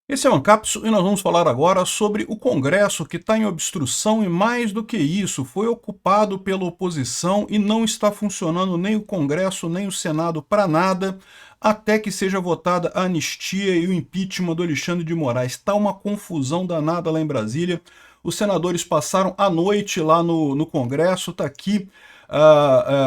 Esse é o Ancapsu e nós vamos falar agora sobre o Congresso que está em obstrução e, mais do que isso, foi ocupado pela oposição e não está funcionando nem o Congresso nem o Senado para nada até que seja votada a anistia e o impeachment do Alexandre de Moraes. Está uma confusão danada lá em Brasília. Os senadores passaram a noite lá no Congresso, está aqui.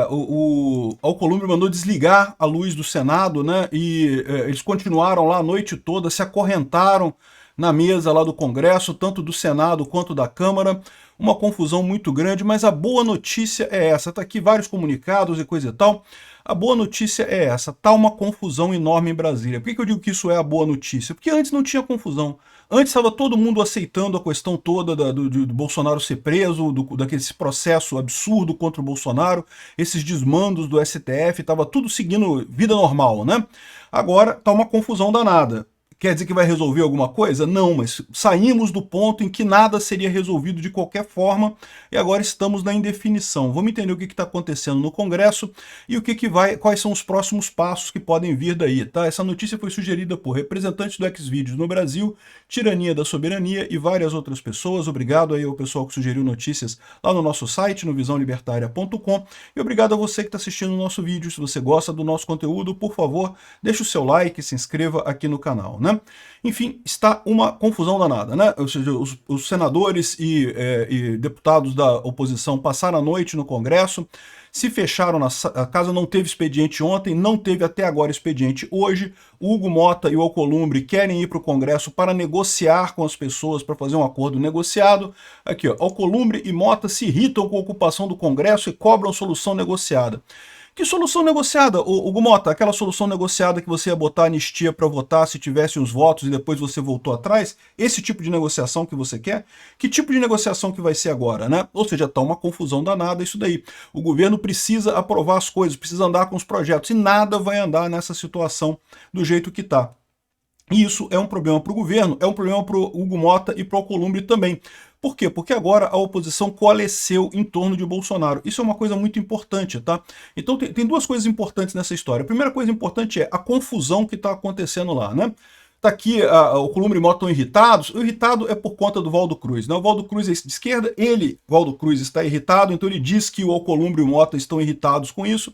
O Alcolumbre mandou desligar a luz do Senado, né? E eles continuaram lá a noite toda, se acorrentaram na mesa lá do Congresso, tanto do Senado quanto da Câmara. Uma confusão muito grande, mas a boa notícia é essa. Tá aqui vários comunicados e coisa e tal. A boa notícia é essa, tá uma confusão enorme em Brasília. Por que eu digo que isso é a boa notícia? Porque antes não tinha confusão. Antes estava todo mundo aceitando a questão toda do Bolsonaro ser preso, daquele processo absurdo contra o Bolsonaro, esses desmandos do STF, estava tudo seguindo vida normal, né? Agora tá uma confusão danada. Quer dizer que vai resolver alguma coisa? Não, mas saímos do ponto em que nada seria resolvido de qualquer forma e agora estamos na indefinição. Vamos entender o que está acontecendo no Congresso e quais são os próximos passos que podem vir daí, tá? Essa notícia foi sugerida por representantes do Xvideos no Brasil, Tirania da Soberania e várias outras pessoas. Obrigado aí ao pessoal que sugeriu notícias lá no nosso site, no visãolibertaria.com, e obrigado a você que está assistindo o nosso vídeo. Se você gosta do nosso conteúdo, por favor, deixe o seu like e se inscreva aqui no canal, né? Enfim, está uma confusão danada, né? Ou seja, os senadores e deputados da oposição passaram a noite no Congresso, se fecharam a casa, não teve expediente ontem, não teve até agora expediente hoje. O Hugo Mota e o Alcolumbre querem ir para o Congresso para negociar com as pessoas, para fazer um acordo negociado. Aqui, ó, Alcolumbre e Mota se irritam com a ocupação do Congresso e cobram solução negociada. Que solução negociada, Hugo Mota? Aquela solução negociada que você ia botar anistia para votar se tivesse uns votos e depois você voltou atrás? Esse tipo de negociação que você quer? Que tipo de negociação que vai ser agora, né? Ou seja, tá uma confusão danada isso daí. O governo precisa aprovar as coisas, precisa andar com os projetos e nada vai andar nessa situação do jeito que tá. E isso é um problema para o governo, é um problema para o Hugo Mota e para o Alcolumbre também. Por quê? Porque agora a oposição coalesceu em torno de Bolsonaro. Isso é uma coisa muito importante, tá? Então tem duas coisas importantes nessa história. A primeira coisa importante é a confusão que está acontecendo lá, né? Tá aqui, o Alcolumbre e Mota estão irritados. O irritado é por conta do Valdo Cruz, né? O Valdo Cruz é de esquerda, Valdo Cruz, está irritado, então ele diz que o Alcolumbre e o Mota estão irritados com isso.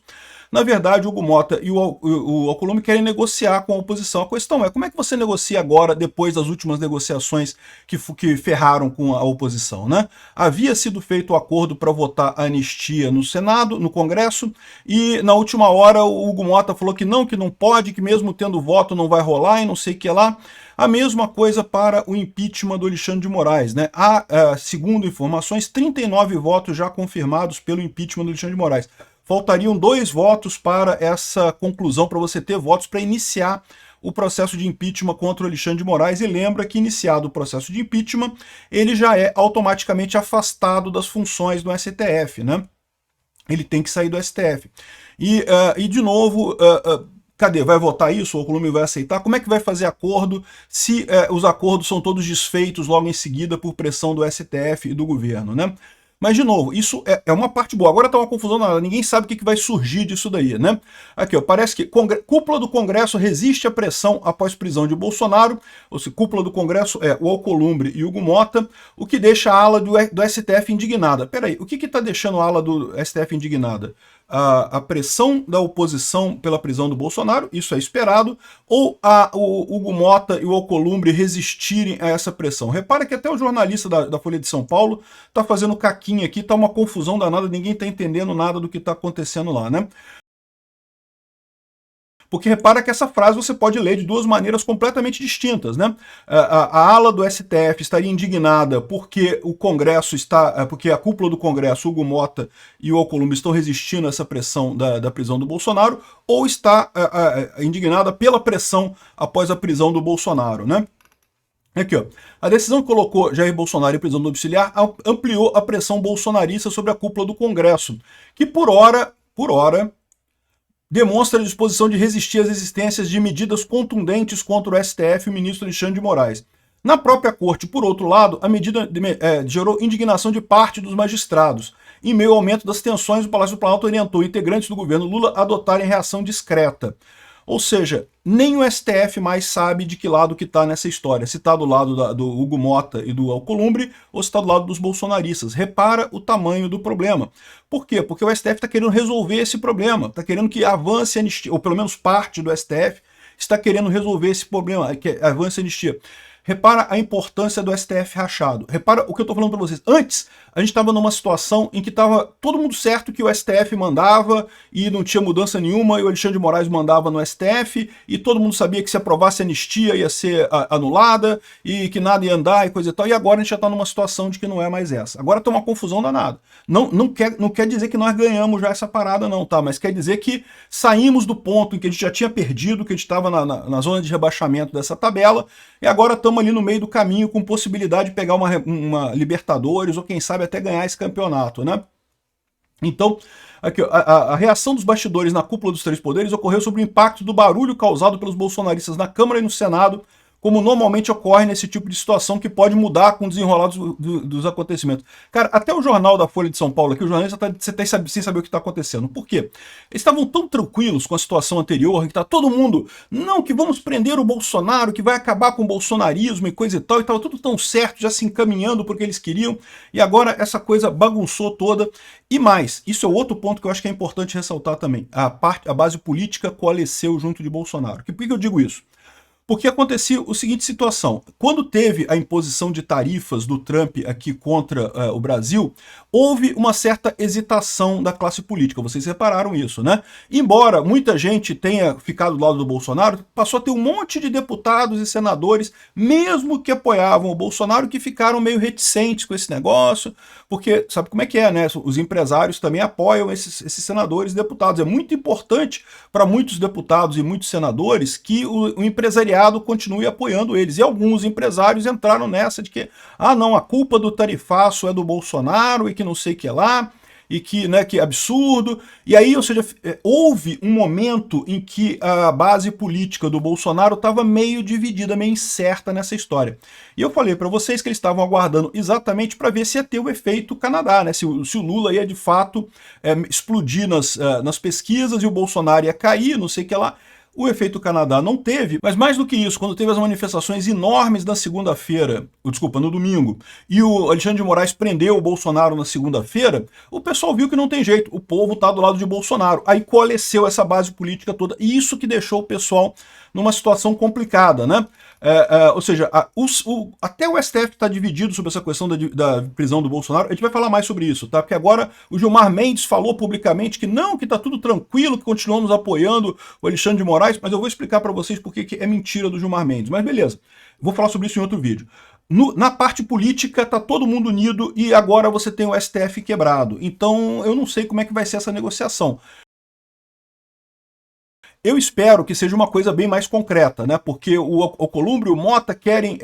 Na verdade, o Hugo Mota e o Alcolumbre querem negociar com a oposição. A questão é, como é que você negocia agora, depois das últimas negociações que ferraram com a oposição, né? Havia sido feito o acordo para votar a anistia no Senado, no Congresso, e na última hora o Hugo Mota falou que não pode, que mesmo tendo voto não vai rolar e não sei o que lá. A mesma coisa para o impeachment do Alexandre de Moraes, né? Há, segundo informações, 39 votos já confirmados pelo impeachment do Alexandre de Moraes. Faltariam 2 votos para essa conclusão, para você ter votos para iniciar o processo de impeachment contra o Alexandre de Moraes. E lembra que, iniciado o processo de impeachment, ele já é automaticamente afastado das funções do STF, né? Ele tem que sair do STF. E de novo, cadê? Vai votar isso? O Alcolumbre vai aceitar? Como é que vai fazer acordo se os acordos são todos desfeitos logo em seguida por pressão do STF e do governo, né? Mas, de novo, isso é uma parte boa. Agora está uma confusão nada, ninguém sabe o que vai surgir disso daí, né? Aqui, ó, parece que cúpula do Congresso resiste à pressão após prisão de Bolsonaro. Ou seja, cúpula do Congresso é o Alcolumbre e o Hugo Mota, o que deixa a ala do STF indignada. Peraí, o que está deixando a ala do STF indignada? A pressão da oposição pela prisão do Bolsonaro, isso é esperado, ou o Hugo Mota e o Alcolumbre resistirem a essa pressão. Repara que até o jornalista da Folha de São Paulo está fazendo caquinha aqui, está uma confusão danada, ninguém está entendendo nada do que está acontecendo lá, né? Porque repara que essa frase você pode ler de duas maneiras completamente distintas, né? A ala do STF estaria indignada porque o Congresso porque a cúpula do Congresso, Hugo Mota e o Alcolumbre estão resistindo a essa pressão da prisão do Bolsonaro, ou está indignada pela pressão após a prisão do Bolsonaro, né? Aqui, ó. A decisão que colocou Jair Bolsonaro em prisão domiciliar ampliou a pressão bolsonarista sobre a cúpula do Congresso, que por hora demonstra a disposição de resistir às existências de medidas contundentes contra o STF e o ministro Alexandre de Moraes. Na própria corte, por outro lado, a medida gerou indignação de parte dos magistrados. Em meio ao aumento das tensões, o Palácio do Planalto orientou integrantes do governo Lula a adotarem reação discreta. Ou seja, nem o STF mais sabe de que lado que está nessa história, se está do lado do Hugo Mota e do Alcolumbre ou se está do lado dos bolsonaristas. Repara o tamanho do problema. Por quê? Porque o STF está querendo resolver esse problema, está querendo que avance a anistia, ou pelo menos parte do STF está querendo resolver esse problema, que avance a anistia. Repara a importância do STF rachado. Repara o que eu estou falando para vocês. Antes, a gente estava numa situação em que estava todo mundo certo que o STF mandava e não tinha mudança nenhuma, e o Alexandre de Moraes mandava no STF, e todo mundo sabia que se aprovasse a anistia ia ser anulada, e que nada ia andar e coisa e tal. E agora a gente já está numa situação de que não é mais essa. Agora está uma confusão danada. Não quer dizer que nós ganhamos já essa parada não, tá? Mas quer dizer que saímos do ponto em que a gente já tinha perdido, que a gente estava na zona de rebaixamento dessa tabela, e agora estamos ali no meio do caminho com possibilidade de pegar uma Libertadores ou quem sabe até ganhar esse campeonato, né? Então, aqui, a reação dos bastidores na cúpula dos três poderes ocorreu sobre o impacto do barulho causado pelos bolsonaristas na Câmara e no Senado, como normalmente ocorre nesse tipo de situação que pode mudar com o desenrolar dos acontecimentos. Cara, até o jornal da Folha de São Paulo aqui, o jornalista está sem saber o que está acontecendo. Por quê? Eles estavam tão tranquilos com a situação anterior, que está todo mundo, não, que vamos prender o Bolsonaro, que vai acabar com o bolsonarismo e coisa e tal, e estava tudo tão certo, já se encaminhando porque eles queriam, e agora essa coisa bagunçou toda. E mais, isso é outro ponto que eu acho que é importante ressaltar também, a base política coalesceu junto de Bolsonaro. Por que eu digo isso? Porque acontecia a seguinte situação, quando teve a imposição de tarifas do Trump aqui contra o Brasil, houve uma certa hesitação da classe política, vocês repararam isso, né? Embora muita gente tenha ficado do lado do Bolsonaro, passou a ter um monte de deputados e senadores, mesmo que apoiavam o Bolsonaro, que ficaram meio reticentes com esse negócio, porque sabe como é que é, né? Os empresários também apoiam esses senadores e deputados. É muito importante para muitos deputados e muitos senadores que o empresariado continue apoiando eles. E alguns empresários entraram nessa de que, não, a culpa do tarifaço é do Bolsonaro e que não sei o que lá, e que, né, que absurdo. E aí, ou seja, houve um momento em que a base política do Bolsonaro estava meio dividida, meio incerta nessa história. E eu falei para vocês que eles estavam aguardando exatamente para ver se ia ter o efeito Canadá, né? Se o Lula ia de fato explodir nas pesquisas e o Bolsonaro ia cair, não sei o que lá. O efeito Canadá não teve, mas mais do que isso, quando teve as manifestações enormes na segunda-feira, no domingo, e o Alexandre de Moraes prendeu o Bolsonaro na segunda-feira, o pessoal viu que não tem jeito, o povo está do lado de Bolsonaro. Aí coalesceu essa base política toda, e isso que deixou o pessoal numa situação complicada, né? Ou seja, até o STF está dividido sobre essa questão da prisão do Bolsonaro. A gente vai falar mais sobre isso, tá? Porque agora o Gilmar Mendes falou publicamente que não, que está tudo tranquilo, que continuamos apoiando o Alexandre de Moraes, mas eu vou explicar para vocês por que é mentira do Gilmar Mendes. Mas beleza, vou falar sobre isso em outro vídeo. Na parte política está todo mundo unido e agora você tem o STF quebrado. Então eu não sei como é que vai ser essa negociação. Eu espero que seja uma coisa bem mais concreta, né? Porque o Alcolumbre e o Mota querem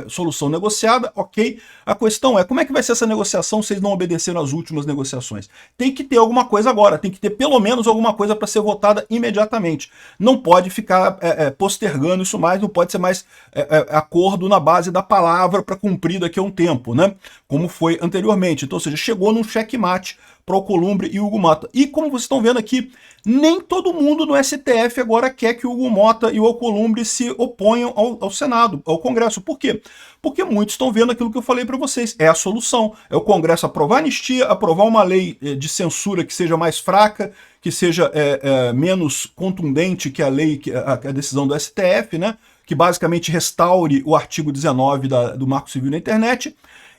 solução negociada, ok. A questão é, como é que vai ser essa negociação se eles não obedeceram às últimas negociações? Tem que ter alguma coisa agora, tem que ter pelo menos alguma coisa para ser votada imediatamente. Não pode ficar postergando isso mais, não pode ser mais acordo na base da palavra para cumprir daqui a um tempo, né? Como foi anteriormente. Então, ou seja, chegou num checkmate para o Alcolumbre e o Hugo Mota. E como vocês estão vendo aqui, nem todo mundo no STF agora quer que o Hugo Mota e o Alcolumbre se oponham ao Senado, ao Congresso. Por quê? Porque muitos estão vendo aquilo que eu falei para vocês. É a solução. É o Congresso aprovar anistia, aprovar uma lei de censura que seja mais fraca, que seja menos contundente que a lei, a decisão do STF, né? Que basicamente restaure o artigo 19 do Marco Civil na internet.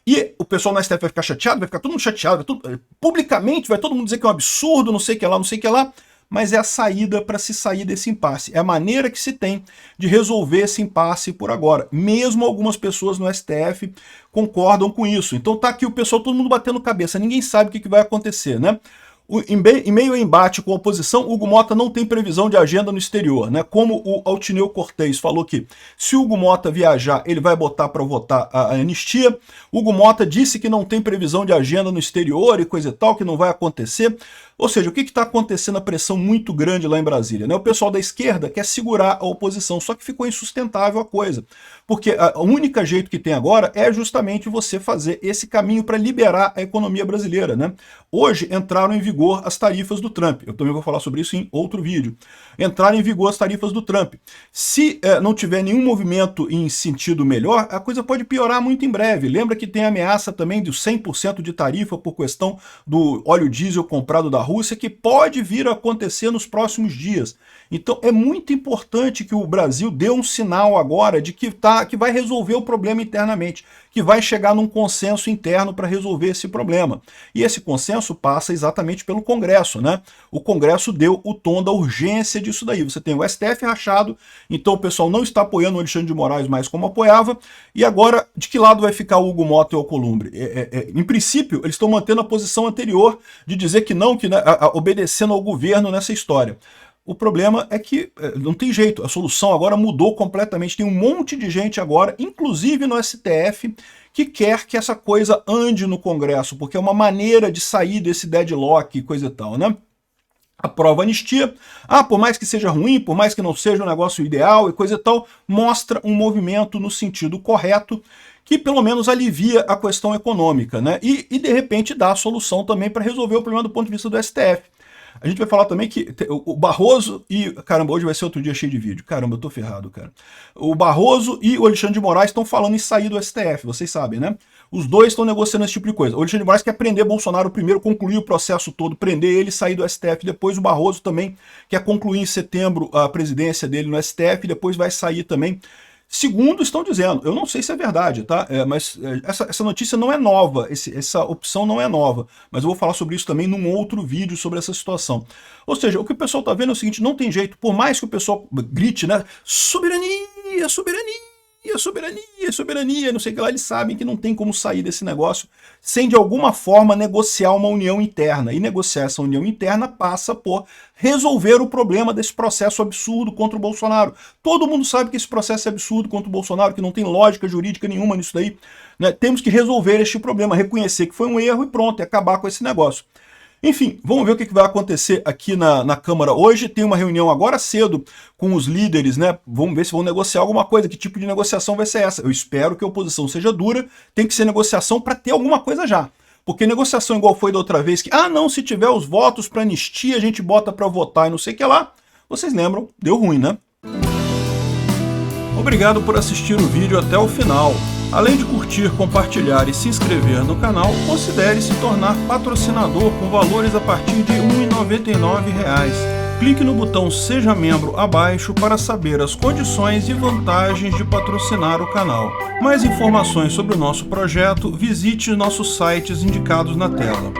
E o pessoal na STF vai ficar chateado, vai ficar todo mundo chateado, publicamente vai todo mundo dizer que é um absurdo, não sei o que lá, não sei o que lá, mas é a saída para se sair desse impasse. É a maneira que se tem de resolver esse impasse por agora. Mesmo algumas pessoas no STF concordam com isso. Então tá aqui o pessoal, todo mundo batendo cabeça, ninguém sabe o que vai acontecer, né? Em meio ao embate com a oposição, Hugo Mota não tem previsão de agenda no exterior, né? Como o Altineu Cortez falou que se Hugo Mota viajar, ele vai botar para votar a anistia. Hugo Mota disse que não tem previsão de agenda no exterior e coisa e tal, que não vai acontecer. Ou seja, o que está acontecendo? A pressão muito grande lá em Brasília, né? O pessoal da esquerda quer segurar a oposição, só que ficou insustentável a coisa. Porque o único jeito que tem agora é justamente você fazer esse caminho para liberar a economia brasileira, né? Hoje entraram em vigor vigor as tarifas do Trump. Eu também vou falar sobre isso em outro vídeo. Entrar em vigor as tarifas do Trump. Se não tiver nenhum movimento em sentido melhor, a coisa pode piorar muito em breve. Lembra que tem ameaça também de 100% de tarifa por questão do óleo diesel comprado da Rússia, que pode vir a acontecer nos próximos dias. Então é muito importante que o Brasil dê um sinal agora de que vai resolver o problema internamente, que vai chegar num consenso interno para resolver esse problema. E esse consenso passa exatamente pelo Congresso, né? O Congresso deu o tom da urgência disso daí. Você tem o STF rachado, então o pessoal não está apoiando o Alexandre de Moraes mais como apoiava, e agora de que lado vai ficar o Hugo Mota e o Alcolumbre? Em princípio, eles estão mantendo a posição anterior de dizer que não, obedecendo ao governo nessa história. O problema é que não tem jeito, a solução agora mudou completamente. Tem um monte de gente agora, inclusive no STF, que quer que essa coisa ande no Congresso, porque é uma maneira de sair desse deadlock e coisa e tal, né? Aprova a anistia, por mais que seja ruim, por mais que não seja um negócio ideal e coisa e tal, mostra um movimento no sentido correto, que pelo menos alivia a questão econômica, né? E de repente dá a solução também para resolver o problema do ponto de vista do STF. A gente vai falar também que o Barroso e... Caramba, hoje vai ser outro dia cheio de vídeo. Caramba, eu tô ferrado, cara. O Barroso e o Alexandre de Moraes estão falando em sair do STF, vocês sabem, né? Os dois estão negociando esse tipo de coisa. O Alexandre de Moraes quer prender Bolsonaro primeiro, concluir o processo todo, prender ele e sair do STF. Depois o Barroso também quer concluir em setembro a presidência dele no STF, depois vai sair também. Segundo estão dizendo, eu não sei se é verdade, tá? Mas essa notícia não é nova, essa opção não é nova, mas eu vou falar sobre isso também num outro vídeo sobre essa situação. Ou seja, o que o pessoal tá vendo é o seguinte, não tem jeito, por mais que o pessoal grite, né? Soberania, soberania, soberania, soberania, não sei o que lá, eles sabem que não tem como sair desse negócio sem de alguma forma negociar uma união interna. E negociar essa união interna passa por resolver o problema desse processo absurdo contra o Bolsonaro. Todo mundo sabe que esse processo é absurdo contra o Bolsonaro, que não tem lógica jurídica nenhuma nisso daí, né? Temos que resolver este problema, reconhecer que foi um erro e pronto, e acabar com esse negócio. Enfim, vamos ver o que vai acontecer aqui na Câmara hoje. Tem uma reunião agora cedo com os líderes, né? Vamos ver se vão negociar alguma coisa. Que tipo de negociação vai ser essa? Eu espero que a oposição seja dura. Tem que ser negociação para ter alguma coisa já. Porque negociação igual foi da outra vez, que, não, se tiver os votos para anistia, a gente bota para votar e não sei o que lá. Vocês lembram? Deu ruim, né? Obrigado por assistir o vídeo até o final. Além de curtir, compartilhar e se inscrever no canal, considere se tornar patrocinador com valores a partir de R$ 1,99. Clique no botão Seja Membro abaixo para saber as condições e vantagens de patrocinar o canal. Mais informações sobre o nosso projeto, visite nossos sites indicados na tela.